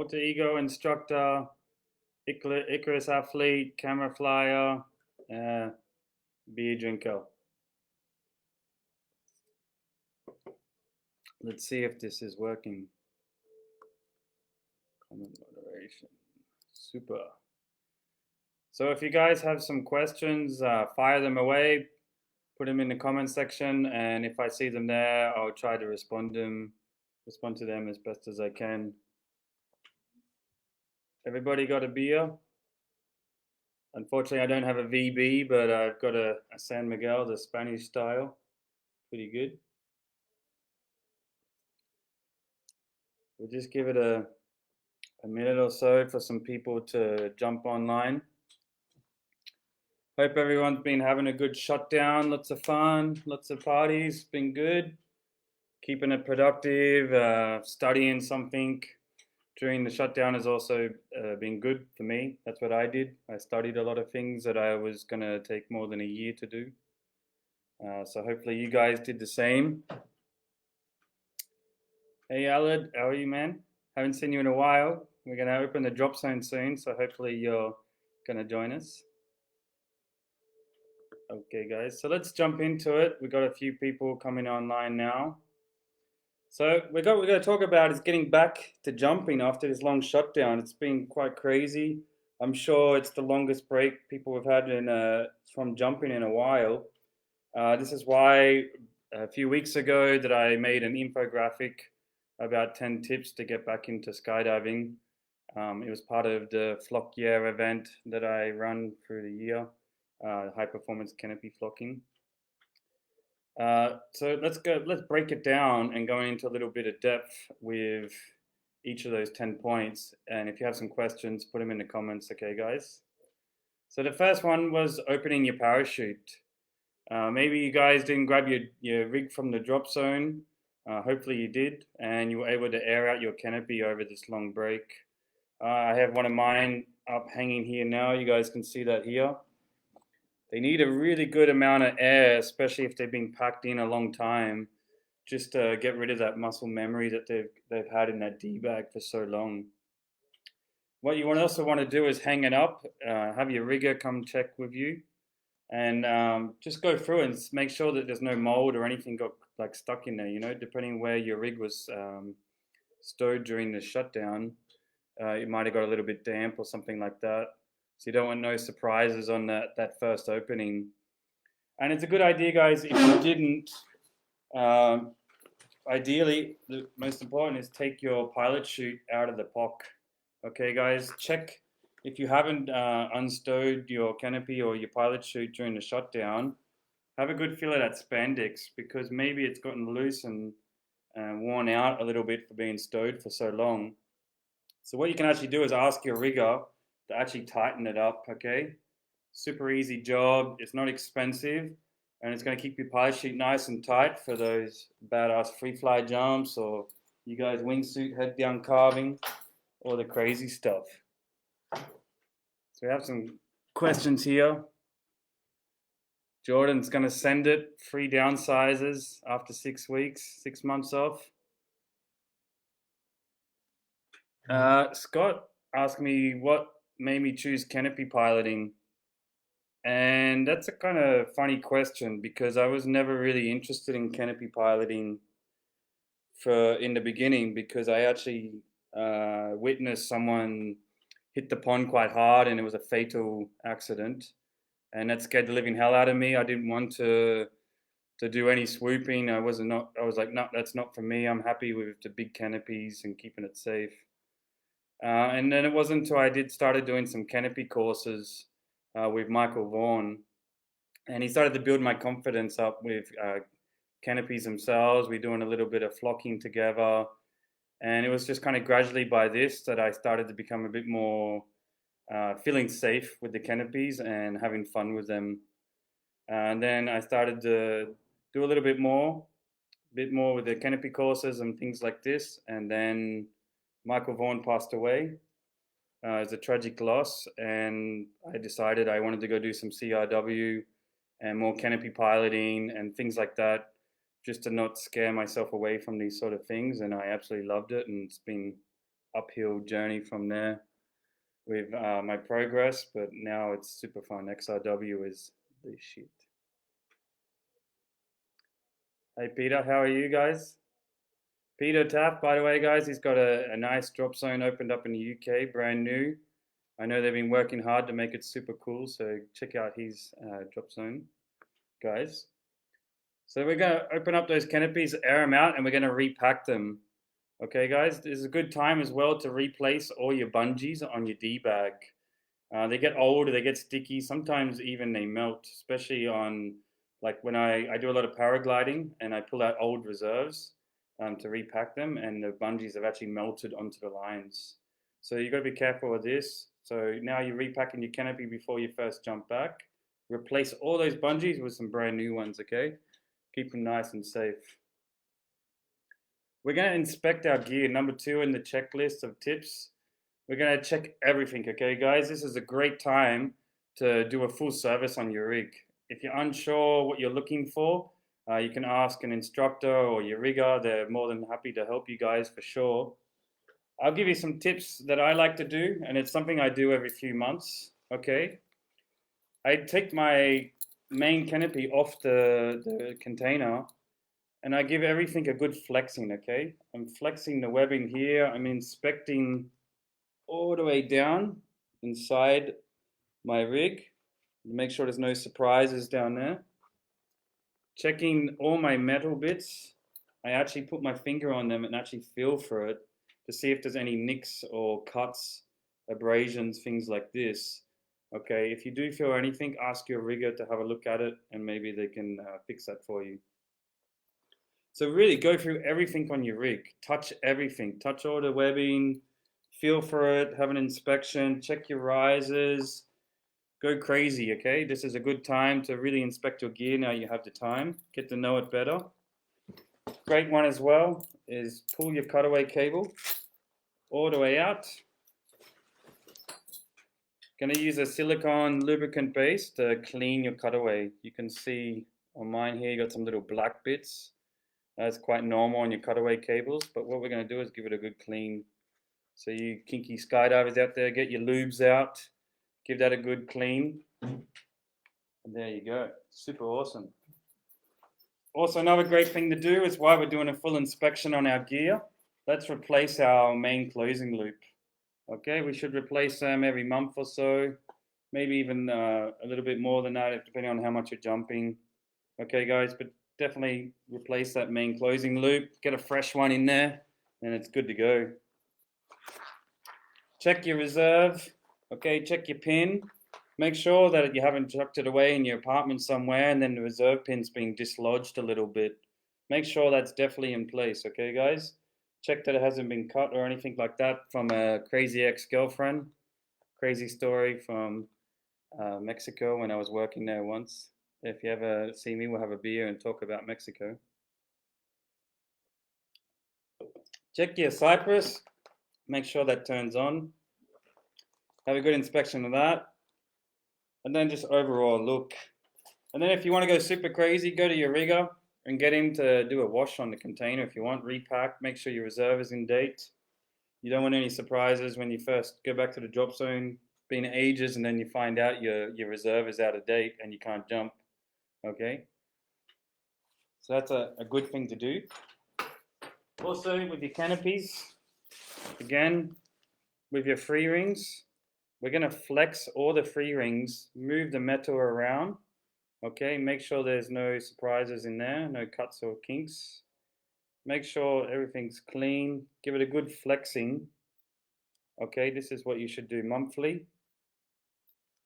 alter ego instructor, Icarus athlete, camera flyer, beer drinker. Let's see if this is working. Comment moderation. Super. So if you guys have some questions, fire them away, put them in the comment section, and if I see them there, I'll try to respond to them as best as I can. Everybody got a beer? Unfortunately, I don't have a VB, but I've got a San Miguel, the Spanish style. Pretty good. We'll just give it a minute or so for some people to jump online. Hope everyone's been having a good shutdown, lots of fun, lots of parties, been good. Keeping it productive, studying something during the shutdown has also been good for me. That's what I did. I studied a lot of things that I was going to take more than a year to do. So hopefully you guys did the same. Hey Alad, how are you, man? Haven't seen you in a while. We're going to open the drop zone soon, so hopefully you're going to join us. Okay, guys, so let's jump into it. We've got a few people coming online now. So we're going to talk about is getting back to jumping after this long shutdown. It's been quite crazy. I'm sure it's the longest break people have had from jumping in a while. This is why a few weeks ago that I made an infographic about 10 tips to get back into skydiving. It was part of the F Yeah event that I run through the year, high performance canopy flocking. So let's break it down and go into a little bit of depth with each of those 10 points. And if you have some questions, put them in the comments, okay, guys? So the first one was opening your parachute. Maybe you guys didn't grab your rig from the drop zone. Hopefully you did, and you were able to air out your canopy over this long break. I have one of mine up hanging here now. You guys can see that here. They need a really good amount of air, especially if they've been packed in a long time, just to get rid of that muscle memory that they've had in that D bag for so long. What you also want to do is hang it up, have your rigger come check with you, and just go through and make sure that there's no mold or anything got like stuck in there. You know, depending where your rig was stowed during the shutdown, it might have got a little bit damp or something like that. So you don't want no surprises on that first opening. And it's a good idea, guys, if you didn't, ideally, the most important is take your pilot chute out of the POC. Okay, guys, check if you haven't unstowed your canopy or your pilot chute during the shutdown. Have a good feel of that spandex, because maybe it's gotten loose and worn out a little bit for being stowed for so long. So what you can actually do is ask your rigger to actually tighten it up, okay? Super easy job, it's not expensive, and it's gonna keep your pilot chute nice and tight for those badass free fly jumps, or you guys wingsuit head down carving, or the crazy stuff. So we have some questions here. Jordan's gonna send it, 3 downsizes after 6 weeks, 6 months off. Scott asked me what made me choose canopy piloting, and that's a kind of funny question because I was never really interested in canopy piloting in the beginning, because I actually witnessed someone hit the pond quite hard and it was a fatal accident, and that scared the living hell out of me. I didn't want to do any swooping. I was like, no, that's not for me. I'm happy with the big canopies and keeping it safe. And then it wasn't until I started doing some canopy courses with Michael Vaughan, and he started to build my confidence up with canopies themselves. We're doing a little bit of flocking together, and it was just kind of gradually by this that I started to become a bit more feeling safe with the canopies and having fun with them. And then I started to do a little bit more with the canopy courses and things like this. And then Michael Vaughan passed away. It's a tragic loss, and I decided I wanted to go do some CRW and more canopy piloting and things like that, just to not scare myself away from these sort of things. And I absolutely loved it, and it's been uphill journey from there with my progress, but now it's super fun. XRW is the shit. Hey Peter, how are you guys? Peter Taft, by the way, guys, he's got a nice drop zone opened up in the UK, brand new. I know they've been working hard to make it super cool, so check out his drop zone, guys. So we're going to open up those canopies, air them out, and we're going to repack them. Okay, guys, this is a good time as well to replace all your bungees on your D-bag. They get old, they get sticky, sometimes even they melt, especially on, like when I do a lot of paragliding and I pull out old reserves to repack them, and the bungees have actually melted onto the lines. So you've got to be careful with this. So now you're repacking your canopy before you first jump back. Replace all those bungees with some brand new ones, okay? Keep them nice and safe. We're going to inspect our gear. Number 2 in the checklist of tips. We're going to check everything, okay, guys? This is a great time to do a full service on your rig. If you're unsure what you're looking for, you can ask an instructor or your rigger. They're more than happy to help you guys for sure. I'll give you some tips that I like to do, and it's something I do every few months, okay? I take my main canopy off the container, and I give everything a good flexing, okay? I'm flexing the webbing here. I'm inspecting all the way down inside my rig. Make sure there's no surprises down there. Checking all my metal bits. I actually put my finger on them and actually feel for it to see if there's any nicks or cuts, abrasions, things like this. Okay, if you do feel anything, ask your rigger to have a look at it and maybe they can fix that for you. So really go through everything on your rig, touch everything, touch all the webbing, feel for it, have an inspection, check your risers, go crazy, okay? This is a good time to really inspect your gear now you have the time, get to know it better. Great one as well is pull your cutaway cable all the way out. Gonna use a silicone lubricant base to clean your cutaway. You can see on mine here, you got some little black bits. That's quite normal on your cutaway cables, but what we're gonna do is give it a good clean. So you kinky skydivers out there, get your lubes out, give that a good clean. And there you go, super awesome. Also, another great thing to do is while we're doing a full inspection on our gear, let's replace our main closing loop. Okay, we should replace them every month or so, maybe even a little bit more than that, depending on how much you're jumping. Okay, guys, but definitely replace that main closing loop, get a fresh one in there, and it's good to go. Check your reserve, okay, check your pin. Make sure that you haven't chucked it away in your apartment somewhere and then the reserve pin's being dislodged a little bit. Make sure that's definitely in place, okay, guys? Check that it hasn't been cut or anything like that from a crazy ex-girlfriend. Crazy story from Mexico when I was working there once. If you ever see me, we'll have a beer and talk about Mexico. Check your cypress. Make sure that turns on. Have a good inspection of that. And then just overall look. And then if you want to go super crazy, go to your rigger and get him to do a wash on the container if you want, repack, make sure your reserve is in date. You don't want any surprises when you first go back to the drop zone, been ages, and then you find out your reserve is out of date and you can't jump, okay? So that's a good thing to do. Also with your canopies, again, with your free rings, we're gonna flex all the free rings, move the metal around, okay? Make sure there's no surprises in there, no cuts or kinks. Make sure everything's clean, give it a good flexing. Okay, this is what you should do monthly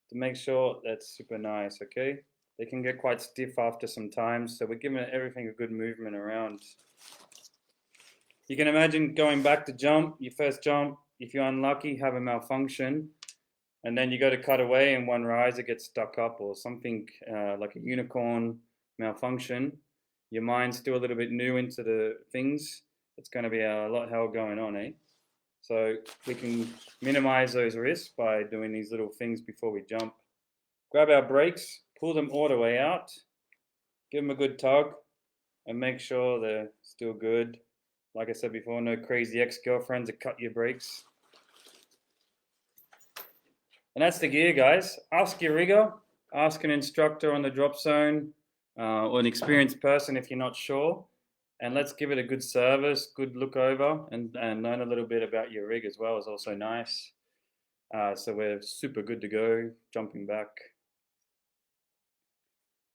to make sure that's super nice, okay? They can get quite stiff after some time, so we're giving everything a good movement around. You can imagine going back to jump, your first jump, if you're unlucky, have a malfunction, and then you go to cut away and one riser gets stuck up or something like a unicorn malfunction. Your mind's still a little bit new into the things. It's going to be a lot of hell going on, eh? So we can minimize those risks by doing these little things before we jump. Grab our brakes, pull them all the way out, give them a good tug, and make sure they're still good. Like I said before, no crazy ex-girlfriends that cut your brakes. And that's the gear, guys. Ask your rigger, ask an instructor on the drop zone, or an experienced person if you're not sure. And let's give it a good service, good look over, and learn a little bit about your rig as well is also nice. So we're super good to go, jumping back.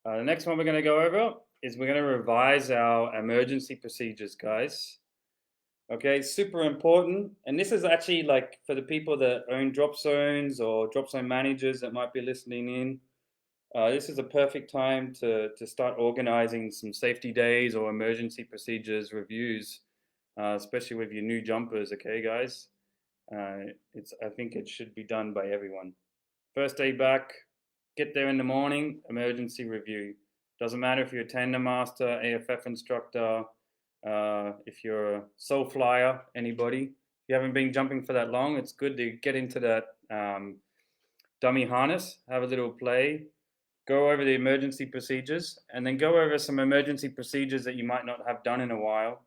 The next one we're going to go over is we're going to revise our emergency procedures, guys. Okay, super important. And this is actually like for the people that own drop zones or drop zone managers that might be listening in. This is a perfect time to start organizing some safety days or emergency procedures reviews, especially with your new jumpers, okay, guys? I think it should be done by everyone. First day back, get there in the morning, emergency review. Doesn't matter if you're a tandem master, AFF instructor, if you're a sole flyer, anybody. If you haven't been jumping for that long, it's good to get into that dummy harness, have a little play, go over the emergency procedures, and then go over some emergency procedures that you might not have done in a while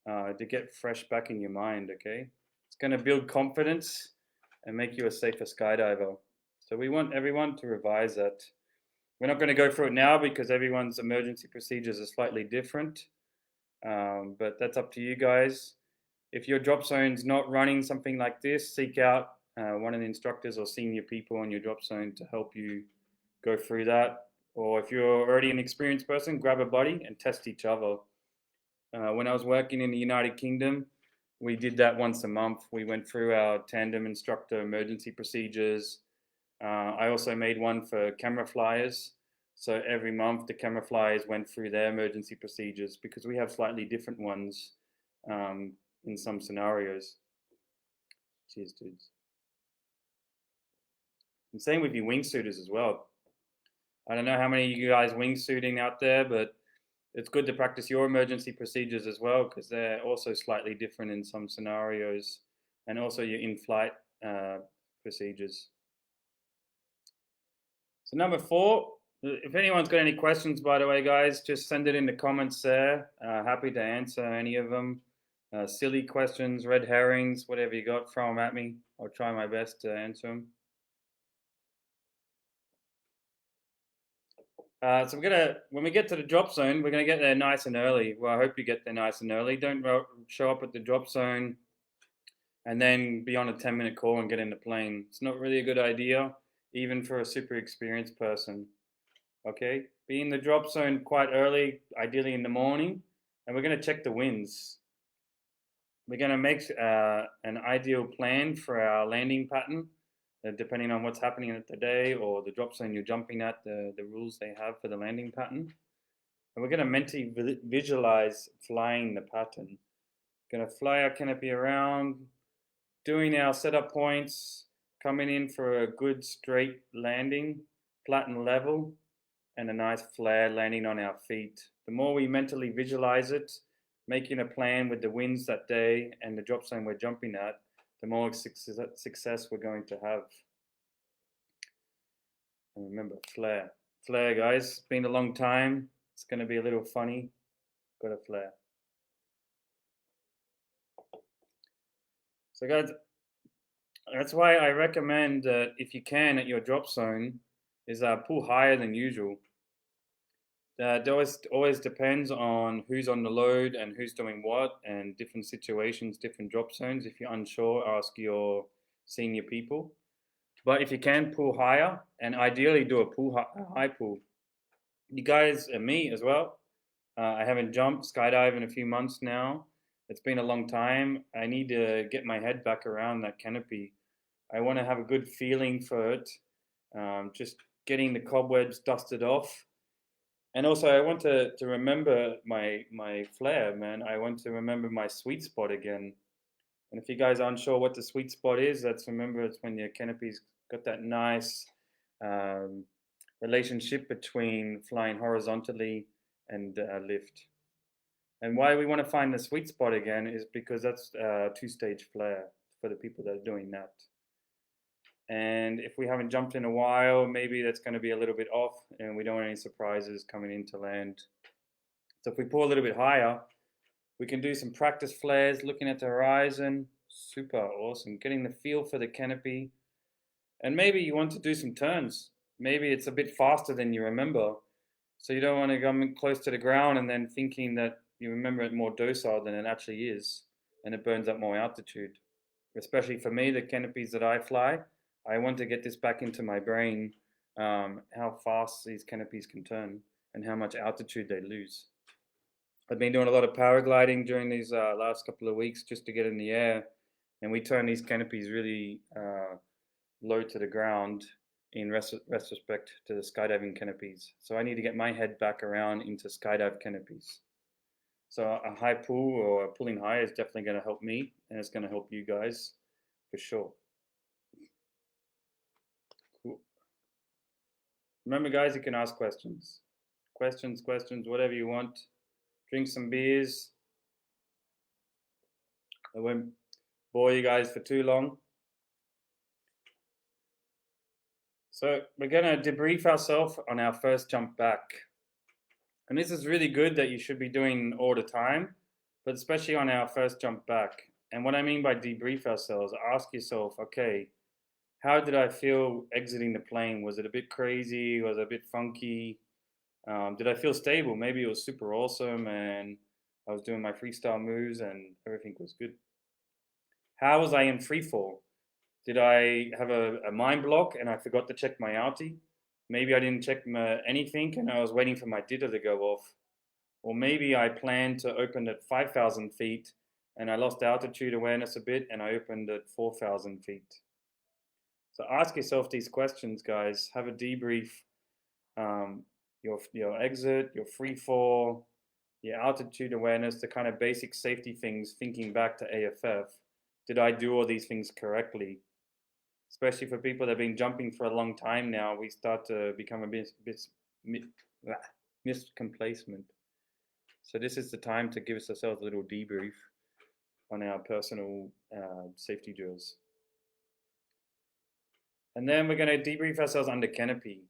to get fresh back in your mind, okay? It's going to build confidence and make you a safer skydiver. So we want everyone to revise that. We're not going to go through it now because everyone's emergency procedures are slightly different, but that's up to you guys. If your drop zone's not running something like this, seek out one of the instructors or senior people on your drop zone to help you go through that. Or if you're already an experienced person, grab a buddy and test each other. When I was working in the United Kingdom, we did that once a month. We went through our tandem instructor emergency procedures. I also made one for camera flyers. So every month the camera flyers went through their emergency procedures because we have slightly different ones in some scenarios. Cheers, dudes. And same with your wingsuiters as well. I don't know how many of you guys wingsuiting out there, but it's good to practice your emergency procedures as well because they're also slightly different in some scenarios, and also your in-flight procedures. So number 4, if anyone's got any questions, by the way, guys, just send it in the comments there. Happy to answer any of them. Silly questions, red herrings, whatever you got, throw them at me. I'll try my best to answer them. So when we get to the drop zone, we're gonna get there nice and early. Well, I hope you get there nice and early. Don't show up at the drop zone and then be on a 10-minute call and get in the plane. It's not really a good idea, even for a super experienced person. Okay, be in the drop zone quite early, ideally in the morning, and we're gonna check the winds. We're gonna make an ideal plan for our landing pattern. Depending on what's happening at the day or the drop zone you're jumping at, the rules they have for the landing pattern. And we're going to mentally visualize flying the pattern. Going to fly our canopy around, doing our setup points, coming in for a good straight landing, flat and level, and a nice flare landing on our feet. The more we mentally visualize it, making a plan with the winds that day and the drop zone we're jumping at, the more success we're going to have. And remember, flare. Flare, guys. It's been a long time. It's going to be a little funny. Got a flare. So, guys, that's why I recommend that if you can at your drop zone, is pull higher than usual. It always depends on who's on the load and who's doing what, and different situations, different drop zones. If you're unsure, ask your senior people. But if you can pull higher, and ideally do a high pull. You guys and me as well. I haven't jumped skydive in a few months now. It's been a long time. I need to get my head back around that canopy. I want to have a good feeling for it. Just getting the cobwebs dusted off. And also, I want to remember my flare, man. I want to remember my sweet spot again. And if you guys aren't sure what the sweet spot is, remember it's when your canopy's got that nice relationship between flying horizontally and lift. And why we want to find the sweet spot again is because that's two-stage flare for the people that are doing that. And if we haven't jumped in a while, maybe that's going to be a little bit off and we don't want any surprises coming into land. So if we pull a little bit higher, We can do some practice flares, looking at the horizon. Super awesome. Getting the feel for the canopy. And maybe you want to do some turns. Maybe it's a bit faster than you remember. So you don't want to come close to the ground and then thinking that you remember it more docile than it actually is. And it burns up more altitude. Especially for me, the canopies that I fly, I want to get this back into my brain, how fast these canopies can turn and how much altitude they lose. I've been doing a lot of paragliding during these last couple of weeks just to get in the air, and we turn these canopies really low to the ground in retrospect to the skydiving canopies. So I need to get my head back around into skydive canopies. So a high pull or pulling high is definitely going to help me, and it's going to help you guys for sure. Cool. Remember, guys, you can ask questions. Questions, whatever you want. Drink some beers. I won't bore you guys for too long. So we're going to debrief ourselves on our first jump back. And this is really good that you should be doing all the time, but especially on our first jump back. And what I mean by debrief ourselves, ask yourself, okay, how did I feel exiting the plane? Was it a bit crazy? Was it a bit funky? Did I feel stable? Maybe it was super awesome and I was doing my freestyle moves and everything was good. How was I in free fall? Did I have a mind block and I forgot to check my alti? Maybe I didn't check anything and I was waiting for my dither to go off. Or maybe I planned to open at 5,000 feet and I lost altitude awareness a bit and I opened at 4,000 feet. So ask yourself these questions, guys. Have a debrief. Your exit, your free fall, your altitude awareness, the kind of basic safety things, thinking back to AFF. Did I do all these things correctly? Especially for people that have been jumping for a long time now, we start to become a bit miscomplacent. So this is the time to give ourselves a little debrief on our personal safety drills. And then we're going to debrief ourselves under canopy.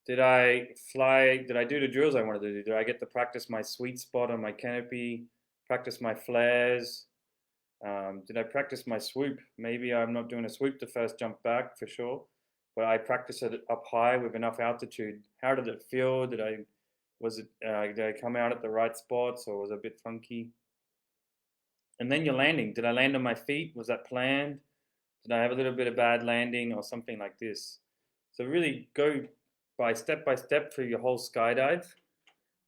Did I fly? Did I do the drills I wanted to do? Did I get to practice my sweet spot on my canopy? Practice my flares? Did I practice my swoop? Maybe I'm not doing a swoop the first jump back for sure, but I practiced it up high with enough altitude. How did it feel? Did I come out at the right spots or was it a bit funky? And then your landing. Did I land on my feet? Was that planned? Did I have a little bit of bad landing or something like this? So really go by step through your whole skydive.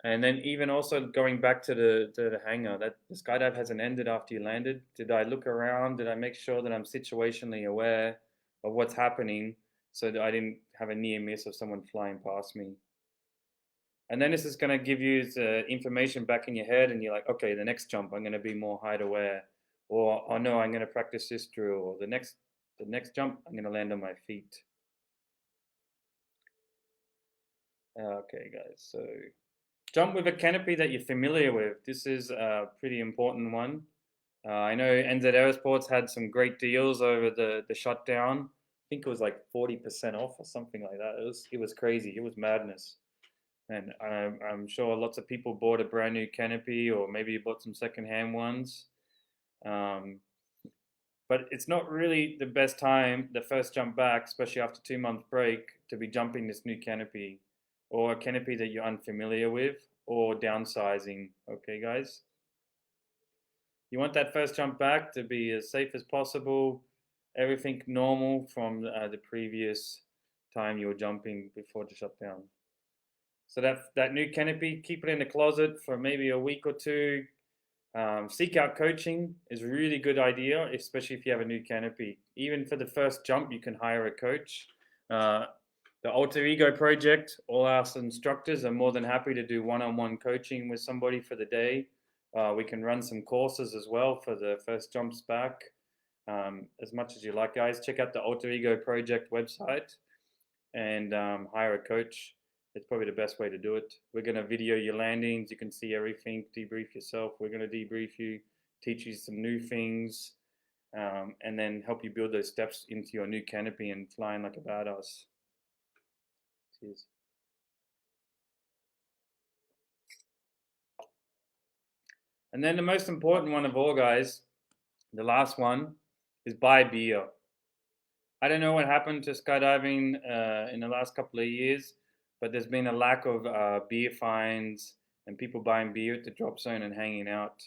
And then even also going back to the hangar, that the skydive hasn't ended after you landed. Did I look around? Did I make sure that I'm situationally aware of what's happening so that I didn't have a near miss of someone flying past me? And then this is going to give you the information back in your head and you're like, okay, the next jump, I'm going to be more height aware. Or, oh no, I'm going to practice this drill. Or the next jump, I'm going to land on my feet. Okay, guys, so jump with a canopy that you're familiar with. This is a pretty important one. I know NZ Aerosports had some great deals over the shutdown. I think it was like 40% off or something like that. It was crazy. It was madness. And I'm sure lots of people bought a brand new canopy or maybe you bought some secondhand ones. But it's not really the best time, the first jump back, especially after 2 month break, to be jumping this new canopy or a canopy that you're unfamiliar with or downsizing. Okay, guys? You want that first jump back to be as safe as possible, everything normal from the previous time you were jumping before the shutdown. So that new canopy, keep it in the closet for maybe a week or two. Seek out coaching is a really good idea, especially if you have a new canopy. Even for the first jump, you can hire a coach. The Alter Ego Project, all our instructors are more than happy to do one-on-one coaching with somebody for the day. We can run some courses as well for the first jumps back. As much as you like, guys, check out the Alter Ego Project website and hire a coach. It's probably the best way to do it. We're going to video your landings. You can see everything, debrief yourself. We're going to debrief you, teach you some new things, and then help you build those steps into your new canopy and flying like a badass. Cheers. And then the most important one of all, guys, the last one, is buy beer. I don't know what happened to skydiving in the last couple of years, but there's been a lack of beer fines and people buying beer at the drop zone and hanging out.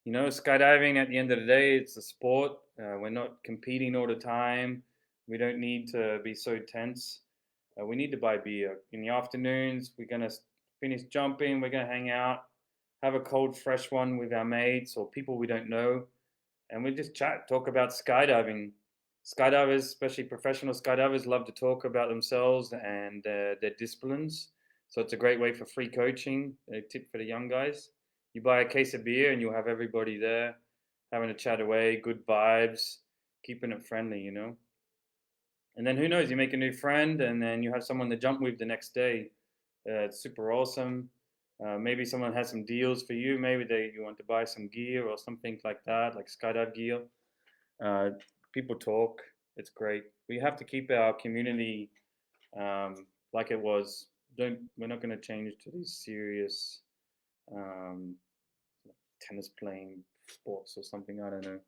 You know, skydiving at the end of the day, it's a sport. We're not competing all the time. We don't need to be so tense. We need to buy beer. In the afternoons, we're going to finish jumping, we're going to hang out, have a cold, fresh one with our mates or people we don't know, and we just chat, talk about skydiving. Skydivers, especially professional skydivers, love to talk about themselves and their disciplines. So it's a great way for free coaching. A tip for the young guys: you buy a case of beer and you'll have everybody there, having a chat away, good vibes, keeping it friendly, you know. And then who knows, you make a new friend and then you have someone to jump with the next day. It's super awesome. Maybe someone has some deals for you. Maybe you want to buy some gear or something like that, like skydive gear. Uh, People talk. It's great. We have to keep our community like it was. We're not going to change to these serious um, tennis playing sports or something. I don't know.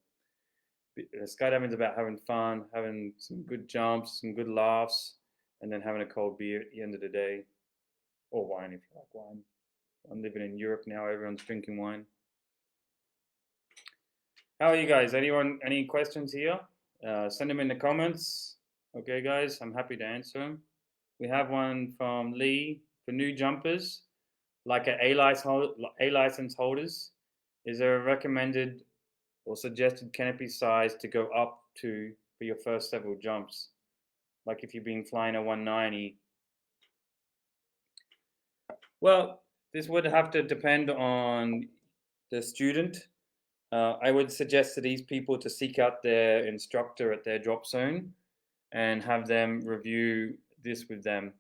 Skydiving is about having fun, having some good jumps, some good laughs, and then having a cold beer at the end of the day, or wine if you like wine. I'm living in Europe now. Everyone's drinking wine. How are you guys? Anyone? Any questions here? Send them in the comments. Okay, guys, I'm happy to answer them. We have one from Lee for new jumpers, like A license holders. Is there a recommended or suggested canopy size to go up to for your first several jumps? Like if you've been flying a 190. Well, this would have to depend on the student. I would suggest to these people to seek out their instructor at their drop zone and have them review this with them.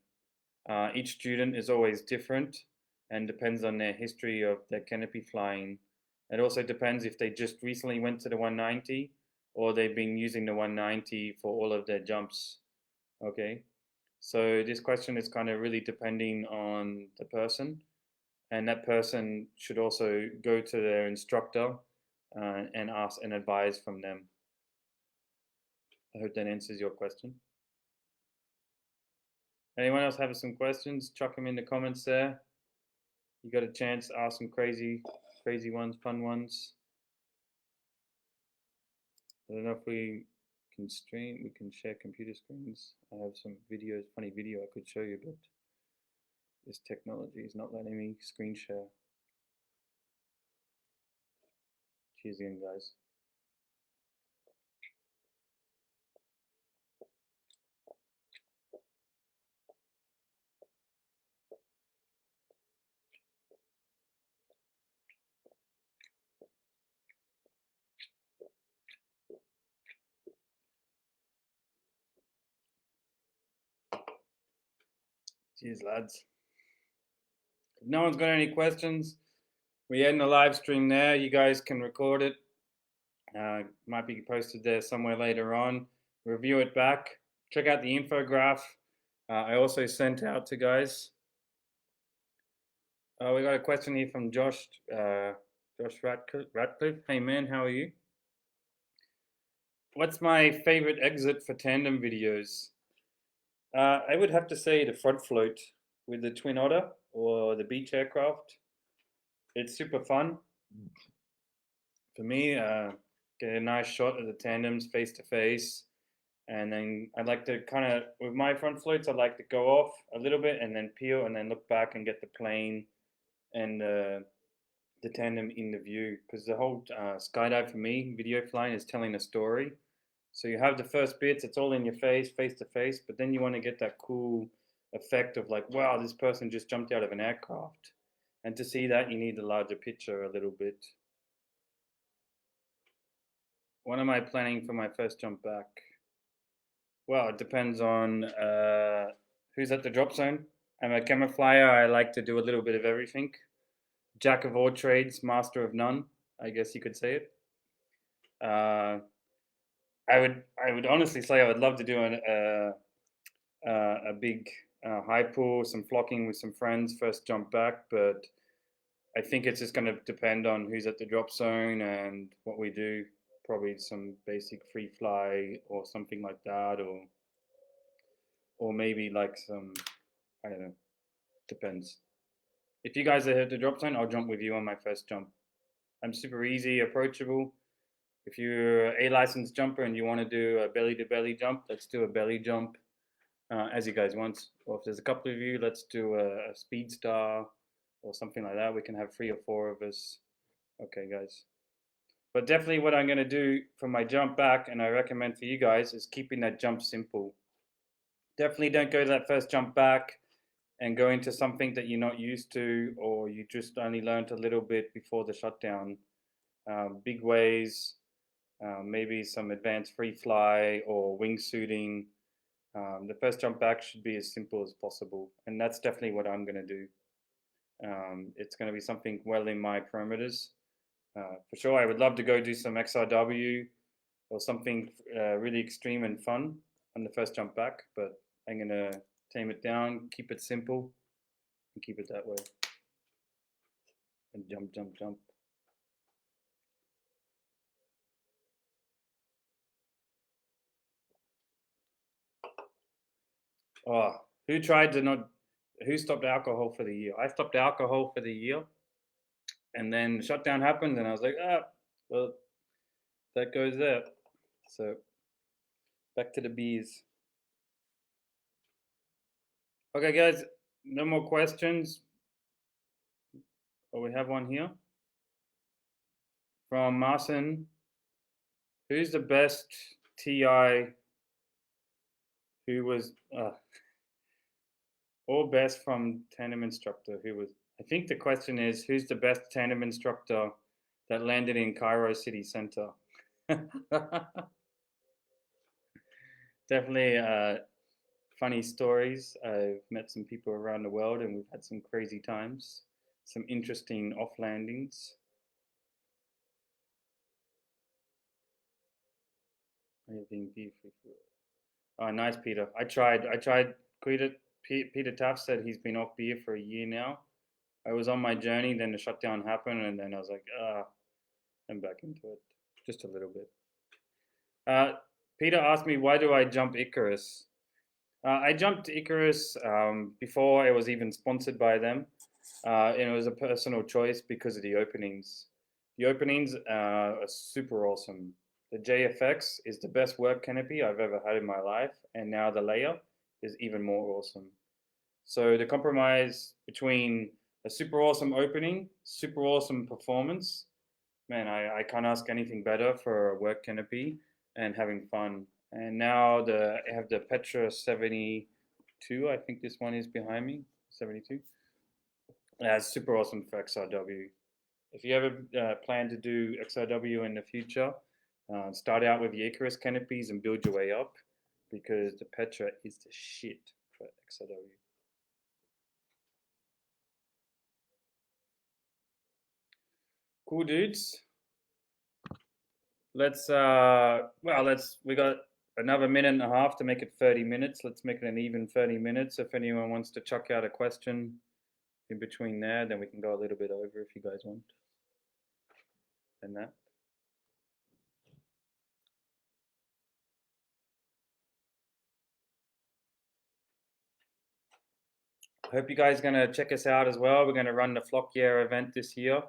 Each student is always different and depends on their history of their canopy flying. It also depends if they just recently went to the 190 or they've been using the 190 for all of their jumps. Okay, so this question is kind of really depending on the person, and that person should also go to their instructor and ask and advise from them. I hope that answers your question. Anyone else have some questions? Chuck them in the comments there. You got a chance to ask some crazy ones, fun ones. I don't know if we can stream. We can share computer screens. I have some videos, funny video I could show you, but this technology is not letting me screen share. Cheers again, guys. Cheers, lads. If no one's got any questions, we end the live stream there. You guys can record it. Might be posted there somewhere later on. Review it back. Check out the infograph. I also sent out to guys. We got a question here from Josh Ratcliffe. Hey man, how are you? What's my favorite exit for tandem videos? I would have to say the front float with the Twin Otter or the beach aircraft. It's super fun for me. Get a nice shot of the tandems face to face, and then I'd like to kind of with my front floats, I'd like to go off a little bit and then peel and then look back and get the plane and the tandem in the view, because the whole skydive for me, video flying, is telling a story. So you have the first bits, it's all in your face to face, but then you want to get that cool effect of like, wow, this person just jumped out of an aircraft. And to see that, you need a larger picture a little bit. When am I planning for my first jump back? Well, it depends on who's at the drop zone. I'm a camera flyer. I like to do a little bit of everything. Jack of all trades, master of none, I guess you could say it. I would honestly say I would love to do a big high pool, some flocking with some friends, first jump back, but I think it's just going to depend on who's at the drop zone and what we do. Probably some basic free fly or something like that, or maybe like some, I don't know, depends. If you guys are at the drop zone, I'll jump with you on my first jump. I'm super easy, approachable. If you're a licensed jumper and you want to do a belly to belly jump, let's do a belly jump as you guys want. Or if there's a couple of you, let's do a speed star or something like that. We can have 3 or 4 of us. Okay, guys. But definitely what I'm going to do for my jump back, and I recommend for you guys, is keeping that jump simple. Definitely don't go to that first jump back and go into something that you're not used to, or you just only learned a little bit before the shutdown. Big ways, maybe some advanced free fly or wingsuiting. The first jump back should be as simple as possible, and that's definitely what I'm going to do. It's going to be something well in my parameters. For sure, I would love to go do some XRW or something really extreme and fun on the first jump back, but I'm going to tame it down, keep it simple, and keep it that way. And jump, jump, jump. Oh, who stopped alcohol for the year? I stopped alcohol for the year, and then shutdown happened, and I was like, well, that goes there. So back to the bees. Okay, guys, no more questions. Oh, we have one here from Martin. Who's the best TI who was, or best from Tandem instructor who was, I think the question is, who's the best Tandem instructor that landed in Cairo city center? Definitely funny stories. I've met some people around the world and we've had some crazy times, some interesting off landings. Oh, nice, Peter. I tried. Peter Taft said he's been off beer for a year now. I was on my journey, then the shutdown happened, and then I was like, I'm back into it, just a little bit. Peter asked me, why do I jump Icarus? I jumped Icarus before it was even sponsored by them, and it was a personal choice because of the openings. The openings are super awesome. The JFX is the best work canopy I've ever had in my life, and now the layer is even more awesome. So the compromise between a super awesome opening, super awesome performance, man, I can't ask anything better for a work canopy and having fun. And now I have the Petra 72. I think this one is behind me, 72. It's super awesome for XRW. If you ever plan to do XRW in the future, start out with the Icarus canopies and build your way up because the Petra is the shit for XRW. Cool, dudes. We got another minute and a half to make it 30 minutes. Let's make it an even 30 minutes. If anyone wants to chuck out a question in between there, then we can go a little bit over if you guys want. And that. I hope you guys are going to check us out as well. We're going to run the Flock Year event this year.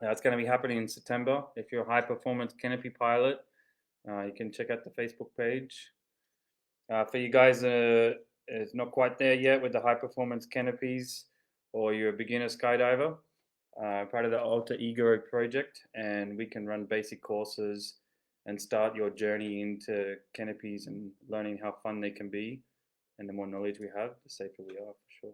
It's going to be happening in September. If you're a high performance canopy pilot, you can check out the Facebook page. For you guys it's not quite there yet with the high performance canopies, or you're a beginner skydiver, part of the Alter Ego project, and we can run basic courses and start your journey into canopies and learning how fun they can be. And the more knowledge we have, the safer we are, for sure.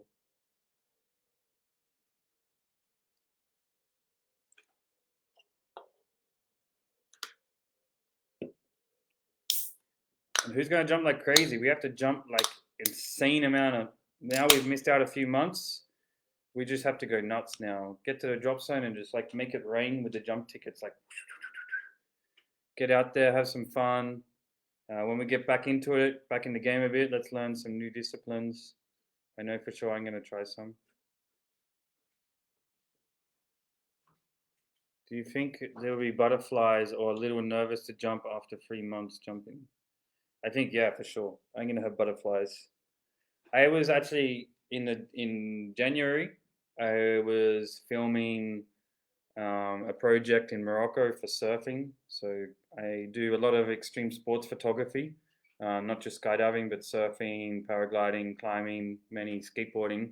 And who's going to jump like crazy? We have to jump like insane amount of. Now we've missed out a few months. We just have to go nuts now. Get to the drop zone and just like make it rain with the jump tickets. Like get out there, have some fun. When we get back into it, back in the game a bit, let's learn some new disciplines. I know for sure I'm going to try some. Do you think there will be butterflies or a little nervous to jump after 3 months jumping? I think yeah, for sure. I'm gonna have butterflies. I was actually in January. I was filming a project in Morocco for surfing. So I do a lot of extreme sports photography, not just skydiving, but surfing, paragliding, climbing, many skateboarding.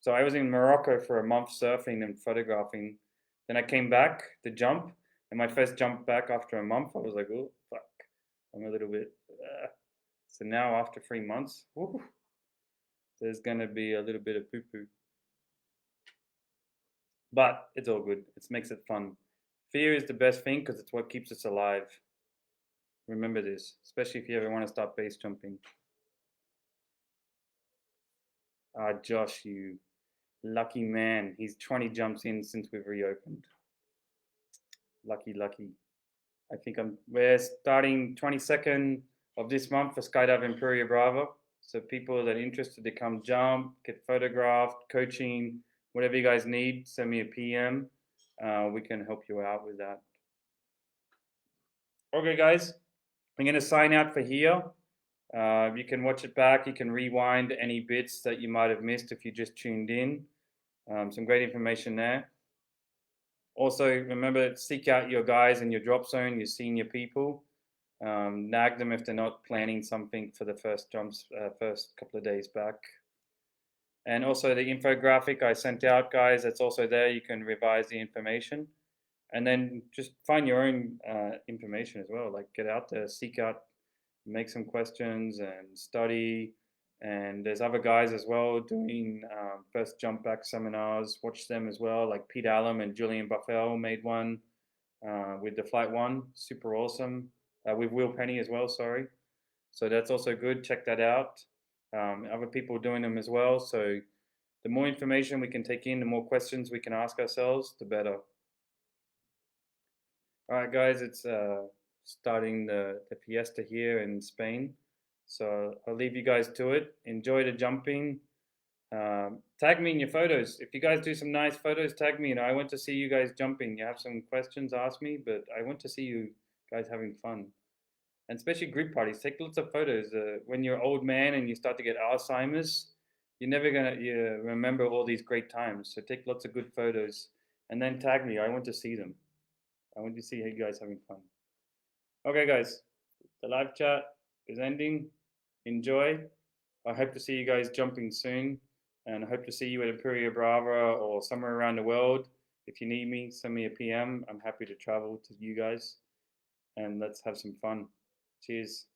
So I was in Morocco for a month surfing and photographing. Then I came back to jump, and my first jump back after a month, I was like, oh fuck, I'm a little bit. So now after 3 months, woo, there's gonna be a little bit of poo poo, but it's all good. It makes it fun. Fear is the best thing because it's what keeps us alive. Remember this, especially if you ever want to start base jumping. Ah, Josh, you lucky man. He's 20 jumps in since we've reopened. Lucky, lucky. I think we're starting 22nd of this month for Skydiving Puria Bravo. So people that are interested to come jump, get photographed, coaching, whatever you guys need, send me a PM. We can help you out with that. Okay, guys, I'm gonna sign out for here. You can watch it back. You can rewind any bits that you might have missed if you just tuned in. Some great information there. Also, remember, seek out your guys in your drop zone, your senior people. Nag them if they're not planning something for the first jumps, first couple of days back. And also the infographic I sent out, guys, that's also there. You can revise the information. And then just find your own information as well. Like get out there, seek out, make some questions and study. And there's other guys as well doing first jump back seminars. Watch them as well. Like Pete Allen and Julian Buffell made one with the Flight One. Super awesome. With Will Penny as well, sorry. So that's also good. Check that out. Other people doing them as well. So the more information we can take in, the more questions we can ask ourselves, the better. All right, guys, it's starting the fiesta here in Spain. So I'll leave you guys to it. Enjoy the jumping. Tag me in your photos. If you guys do some nice photos, tag me. I want to see you guys jumping. You have some questions, ask me, but I want to see you guys having fun. And especially group parties, take lots of photos. When you're an old man and you start to get Alzheimer's, you're never gonna remember all these great times. So take lots of good photos and then tag me. I want to see them. I want to see you guys having fun. Okay, guys, the live chat is ending. Enjoy. I hope to see you guys jumping soon, and I hope to see you at Imperia Brava or somewhere around the world. If you need me, send me a PM. I'm happy to travel to you guys, and let's have some fun. Cheers.